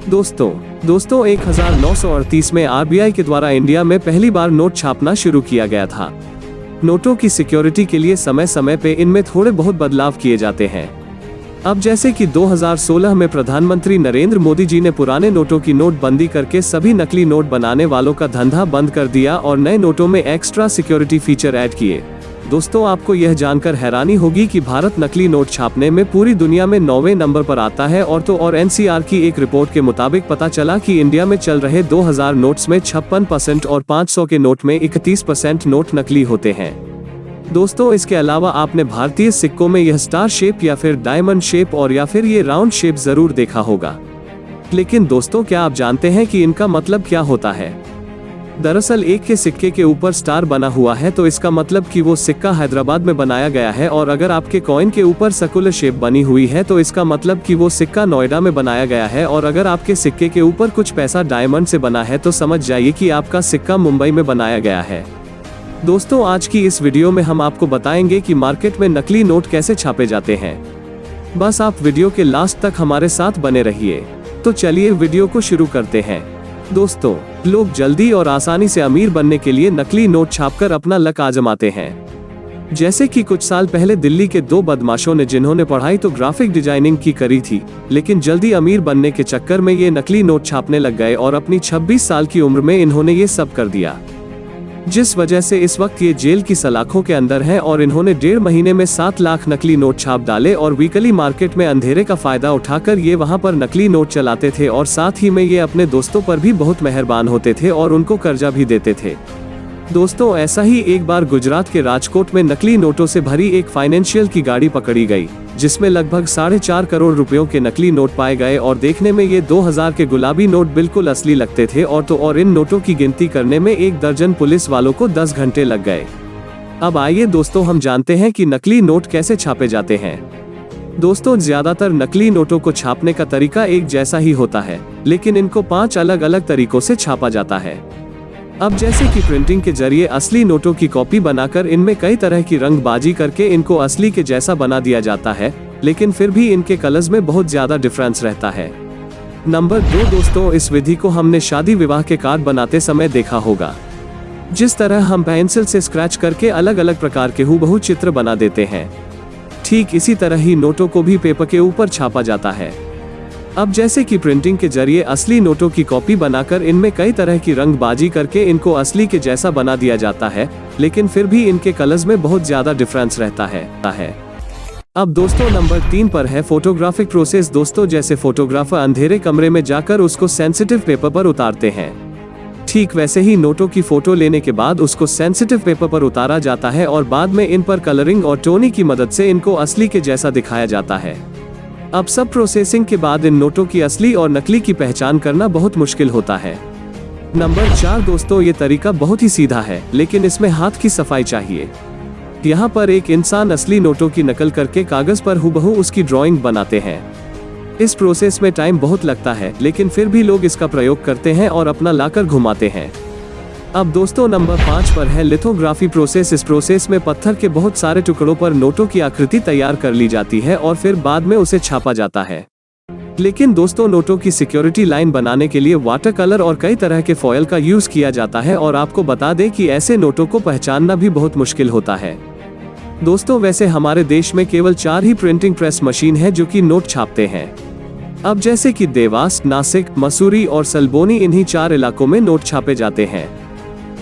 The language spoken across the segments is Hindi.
दोस्तों 1938 में आरबीआई के द्वारा इंडिया में पहली बार नोट छापना शुरू किया गया था। नोटों की सिक्योरिटी के लिए समय समय पे इनमें थोड़े बहुत बदलाव किए जाते हैं। अब जैसे कि 2016 में प्रधानमंत्री नरेंद्र मोदी जी ने पुराने नोटों की नोटबंदी करके सभी नकली नोट बनाने वालों का धंधा बंद कर दिया और नए नोटों में एक्स्ट्रा सिक्योरिटी फीचर ऐड किए। दोस्तों, आपको यह जानकर हैरानी होगी कि भारत नकली नोट छापने में पूरी दुनिया में 9वें नंबर पर आता है। और एनसीआर की एक रिपोर्ट के मुताबिक पता चला कि इंडिया में चल रहे 2000 नोट्स में 56% और 500 के नोट में 31% नोट नकली होते हैं। दोस्तों, इसके अलावा आपने भारतीय सिक्कों में यह स्टार शेप या फिर डायमंड शेप और या फिर ये राउंड शेप जरूर देखा होगा। लेकिन दोस्तों, क्या आप जानते हैं कि इनका मतलब क्या होता है? दरअसल एक के सिक्के के ऊपर स्टार बना हुआ है तो इसका मतलब कि वो सिक्का हैदराबाद में बनाया गया है, और अगर आपके कॉइन के ऊपर सर्कुलर शेप बनी हुई है तो इसका मतलब कि वो सिक्का नोएडा में बनाया गया है, और अगर आपके सिक्के के ऊपर कुछ पैसा डायमंड से बना है तो समझ जाइए कि आपका सिक्का मुंबई में बनाया गया है। दोस्तों, आज की इस वीडियो में हम आपको बताएंगे कि मार्केट में नकली नोट कैसे छापे जाते हैं। बस आप वीडियो के लास्ट तक हमारे साथ बने रहिए। तो चलिए वीडियो को शुरू करते हैं। दोस्तों, लोग जल्दी और आसानी से अमीर बनने के लिए नकली नोट छापकर अपना लक आजमाते हैं। जैसे कि कुछ साल पहले दिल्ली के 2 बदमाशों ने, जिन्होंने पढ़ाई तो ग्राफिक डिजाइनिंग की करी थी, लेकिन जल्दी अमीर बनने के चक्कर में ये नकली नोट छापने लग गए और अपनी 26 साल की उम्र में इन्होंने ये सब कर दिया, जिस वजह से इस वक्त ये जेल की सलाखों के अंदर हैं। और इन्होंने 1.5 महीने में 7 लाख नकली नोट छाप डाले और वीकली मार्केट में अंधेरे का फायदा उठाकर ये वहां पर नकली नोट चलाते थे, और साथ ही में ये अपने दोस्तों पर भी बहुत मेहरबान होते थे और उनको कर्जा भी देते थे। दोस्तों, ऐसा ही एक बार गुजरात के राजकोट में नकली नोटों से भरी एक फाइनेंशियल की गाड़ी पकड़ी गई, जिसमें लगभग 4.5 करोड़ रुपयों के नकली नोट पाए गए, और देखने में ये 2000 के गुलाबी नोट बिल्कुल असली लगते थे। और इन नोटों की गिनती करने में 1 दर्जन पुलिस वालों को 10 घंटे लग गए। अब आइए दोस्तों, हम जानते हैं कि नकली नोट कैसे छापे जाते हैं। दोस्तों, ज्यादातर नकली नोटों को छापने का तरीका एक जैसा ही होता है, लेकिन इनको 5 अलग अलग तरीकों से छापा जाता है। अब जैसे कि प्रिंटिंग के जरिए असली नोटों की कॉपी बनाकर इनमें कई तरह की रंगबाजी करके इनको असली के जैसा बना दिया जाता है, लेकिन फिर भी इनके कलर्स में बहुत ज्यादा डिफरेंस रहता है। नंबर 2 दोस्तों, इस विधि को हमने शादी विवाह के कार्ड बनाते समय देखा होगा। जिस तरह हम पेंसिल से स्क्रैच करके अलग अलग प्रकार के हूबहू चित्र बना देते हैं, ठीक इसी तरह ही नोटों को भी पेपर के ऊपर छापा जाता है। अब जैसे कि प्रिंटिंग के जरिए असली नोटों की कॉपी बनाकर इनमें कई तरह की रंगबाजी करके इनको असली के जैसा बना दिया जाता है, लेकिन फिर भी इनके कलर्स में बहुत ज्यादा डिफरेंस रहता है। अब दोस्तों, नंबर 3 पर है फोटोग्राफिक प्रोसेस। दोस्तों, जैसे फोटोग्राफर अंधेरे कमरे में जाकर उसको सेंसिटिव पेपर पर उतारते हैं, ठीक वैसे ही नोटों की फोटो लेने के बाद उसको सेंसिटिव पेपर पर उतारा जाता है और बाद में इन पर कलरिंग और टोनी की मदद से इनको असली के जैसा दिखाया जाता है। अब सब प्रोसेसिंग के बाद इन नोटों की असली और नकली की पहचान करना बहुत मुश्किल होता है। नंबर 4 दोस्तों, ये तरीका बहुत ही सीधा है, लेकिन इसमें हाथ की सफाई चाहिए। यहाँ पर एक इंसान असली नोटों की नकल करके कागज पर हूबहू उसकी ड्राइंग बनाते हैं। इस प्रोसेस में टाइम बहुत लगता है, लेकिन फिर भी लोग इसका प्रयोग करते हैं और अपना लाकर घुमाते हैं। अब दोस्तों, नंबर 5 पर है लिथोग्राफी प्रोसेस। इस प्रोसेस में पत्थर के बहुत सारे टुकड़ों पर नोटों की आकृति तैयार कर ली जाती है और फिर बाद में उसे छापा जाता है। लेकिन दोस्तों, नोटों की सिक्योरिटी लाइन बनाने के लिए वाटर कलर और कई तरह के फॉयल का यूज किया जाता है, और आपको बता दें कि ऐसे नोटों को पहचानना भी बहुत मुश्किल होता है। दोस्तों, वैसे हमारे देश में केवल 4 ही प्रिंटिंग प्रेस मशीन है जो कि नोट छापते हैं। अब जैसे कि देवास, नासिक, मसूरी और सलबोनी, इन्हीं 4 इलाकों में नोट छापे जाते हैं।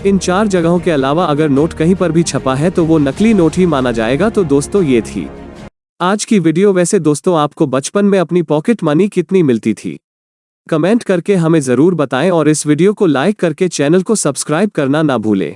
इन 4 जगहों के अलावा अगर नोट कहीं पर भी छपा है तो वो नकली नोट ही माना जाएगा। तो दोस्तों, ये थी आज की वीडियो। वैसे दोस्तों, आपको बचपन में अपनी पॉकेट मनी कितनी मिलती थी? कमेंट करके हमें जरूर बताएं और इस वीडियो को लाइक करके चैनल को सब्सक्राइब करना ना भूलें।